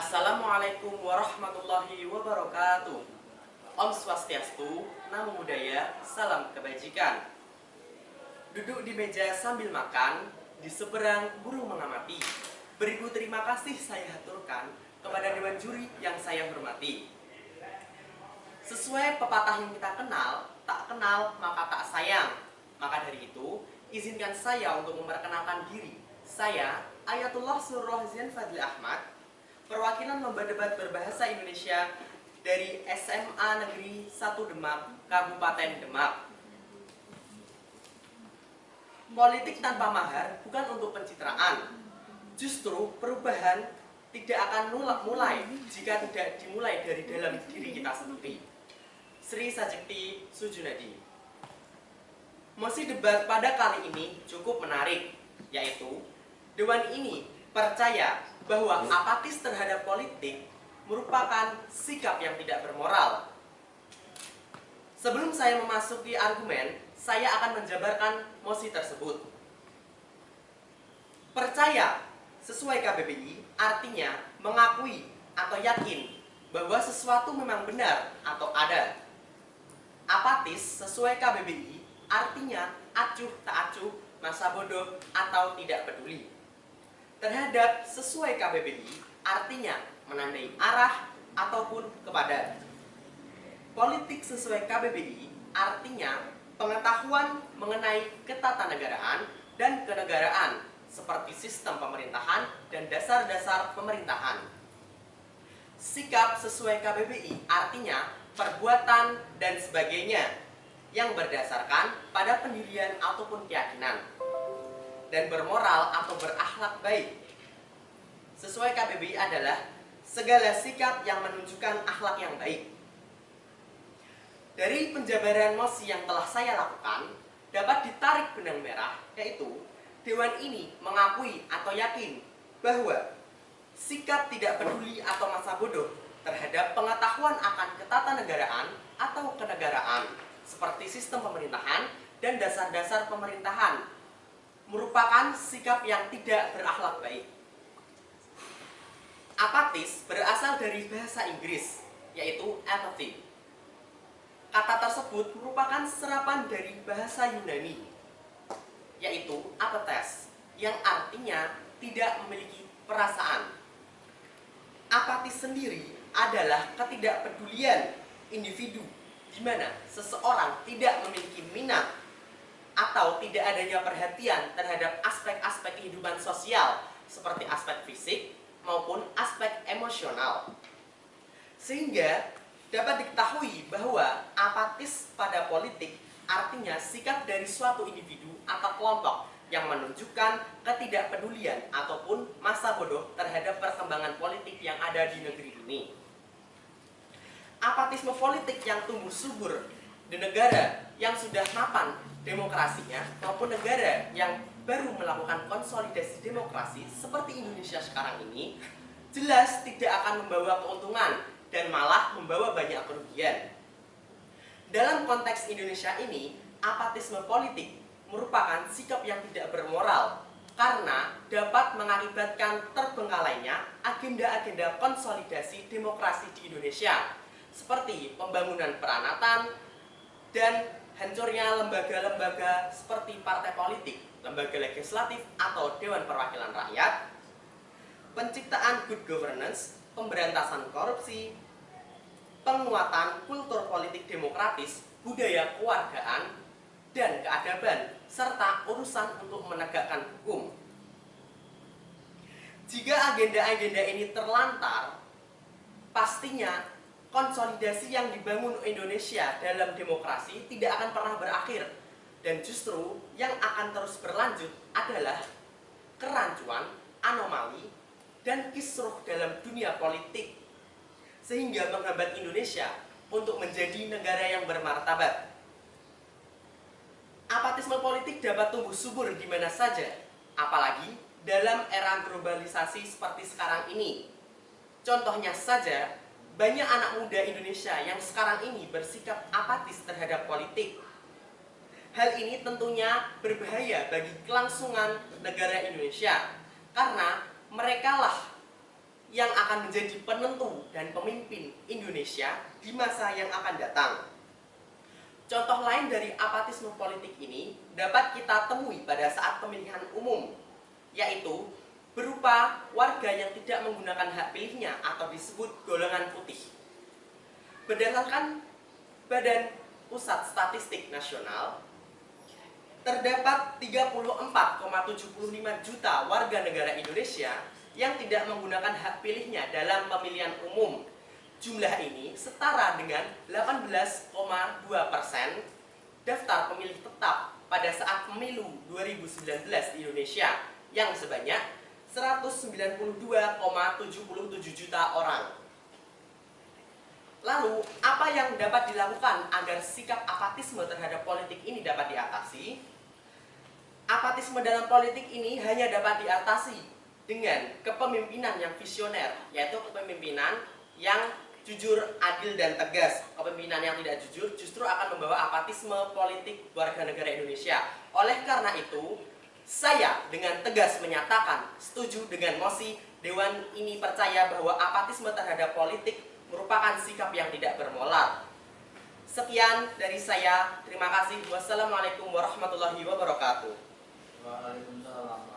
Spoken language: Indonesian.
Assalamualaikum warahmatullahi wabarakatuh. Om Swastiastu, Namo Buddhaya, salam kebajikan. Duduk di meja sambil makan, di seberang burung mengamati. Beribu terima kasih saya haturkan kepada Dewan Juri yang saya hormati. Sesuai pepatah yang kita kenal, tak kenal maka tak sayang. Maka dari itu, izinkan saya untuk memperkenalkan diri. Saya, Ayatullah Surroh Zain Fadli Ahmad, perwakilan lomba debat berbahasa Indonesia dari SMA Negeri 1 Demak, Kabupaten Demak. Politik tanpa mahar bukan untuk pencitraan. Justru perubahan tidak akan mulai jika tidak dimulai dari dalam diri kita sendiri. Sri Sajekti Sujunadi. Mosi debat pada kali ini cukup menarik, yaitu Dewan ini percaya bahwa apatis terhadap politik merupakan sikap yang tidak bermoral. Sebelum saya memasuki argumen, saya akan menjabarkan mosi tersebut. Percaya sesuai KBBI artinya mengakui atau yakin bahwa sesuatu memang benar atau ada. Apatis sesuai KBBI artinya acuh tak acuh, masa bodoh atau tidak peduli. Terhadap sesuai KBBI artinya menandai arah ataupun kepada. Politik sesuai KBBI artinya pengetahuan mengenai ketatanegaraan dan kenegaraan seperti sistem pemerintahan dan dasar-dasar pemerintahan. Sikap sesuai KBBI artinya perbuatan dan sebagainya yang berdasarkan pada pendirian ataupun keyakinan dan bermoral atau berakhlak baik. Sesuai KBBI adalah segala sikap yang menunjukkan akhlak yang baik. Dari penjabaran mosi yang telah saya lakukan, dapat ditarik benang merah, yaitu Dewan ini mengakui atau yakin bahwa sikap tidak peduli atau masa bodoh terhadap pengetahuan akan ketatanegaraan atau kenegaraan, seperti sistem pemerintahan dan dasar-dasar pemerintahan, merupakan sikap yang tidak berakhlak baik. Apatis berasal dari bahasa Inggris, yaitu apathy. Kata tersebut merupakan serapan dari bahasa Yunani, yaitu apates, yang artinya tidak memiliki perasaan. Apatis sendiri adalah ketidakpedulian individu, di mana seseorang tidak memiliki minat atau tidak adanya perhatian terhadap aspek-aspek kehidupan sosial seperti aspek fisik maupun aspek emosional. Sehingga dapat diketahui bahwa apatis pada politik artinya sikap dari suatu individu atau kelompok yang menunjukkan ketidakpedulian ataupun masa bodoh terhadap perkembangan politik yang ada di negeri ini. Apatisme politik yang tumbuh subur di negara yang sudah mapan demokrasinya maupun negara yang baru melakukan konsolidasi demokrasi seperti Indonesia sekarang ini jelas tidak akan membawa keuntungan dan malah membawa banyak kerugian. Dalam konteks Indonesia ini, apatisme politik merupakan sikap yang tidak bermoral karena dapat mengakibatkan terbengkalainya agenda-agenda konsolidasi demokrasi di Indonesia seperti pembangunan peranatan dan hancurnya lembaga-lembaga seperti partai politik, lembaga legislatif atau Dewan Perwakilan Rakyat, penciptaan good governance, pemberantasan korupsi, penguatan kultur politik demokratis, budaya kewargaan, dan keadaban, serta urusan untuk menegakkan hukum. Jika agenda-agenda ini terlantar, pastinya konsolidasi yang dibangun Indonesia dalam demokrasi tidak akan pernah berakhir, dan justru yang akan terus berlanjut adalah kerancuan, anomali, dan kisruh dalam dunia politik, sehingga menghambat Indonesia untuk menjadi negara yang bermartabat. Apatisme politik dapat tumbuh subur di mana saja, apalagi dalam era globalisasi seperti sekarang ini. Contohnya saja, banyak anak muda Indonesia yang sekarang ini bersikap apatis terhadap politik. Hal ini tentunya berbahaya bagi kelangsungan negara Indonesia, karena merekalah yang akan menjadi penentu dan pemimpin Indonesia di masa yang akan datang. Contoh lain dari apatisme politik ini dapat kita temui pada saat pemilihan umum, yaitu berupa warga yang tidak menggunakan hak pilihnya atau disebut golongan putih. Berdasarkan Badan Pusat Statistik Nasional, terdapat 34,75 juta warga negara Indonesia yang tidak menggunakan hak pilihnya dalam pemilihan umum. Jumlah ini setara dengan 18,2% daftar pemilih tetap pada saat pemilu 2019 di Indonesia yang sebanyak 192,77 juta orang. Lalu, apa yang dapat dilakukan agar sikap apatisme terhadap politik ini dapat diatasi? Apatisme dalam politik ini hanya dapat diatasi dengan kepemimpinan yang visioner, yaitu kepemimpinan yang jujur, adil, dan tegas. Kepemimpinan yang tidak jujur justru akan membawa apatisme politik warga negara Indonesia. Oleh karena itu, saya dengan tegas menyatakan setuju dengan mosi Dewan ini percaya bahwa apatisme terhadap politik merupakan sikap yang tidak bermoral. Sekian dari saya. Terima kasih. Wassalamualaikum warahmatullahi wabarakatuh. Waalaikumsalam.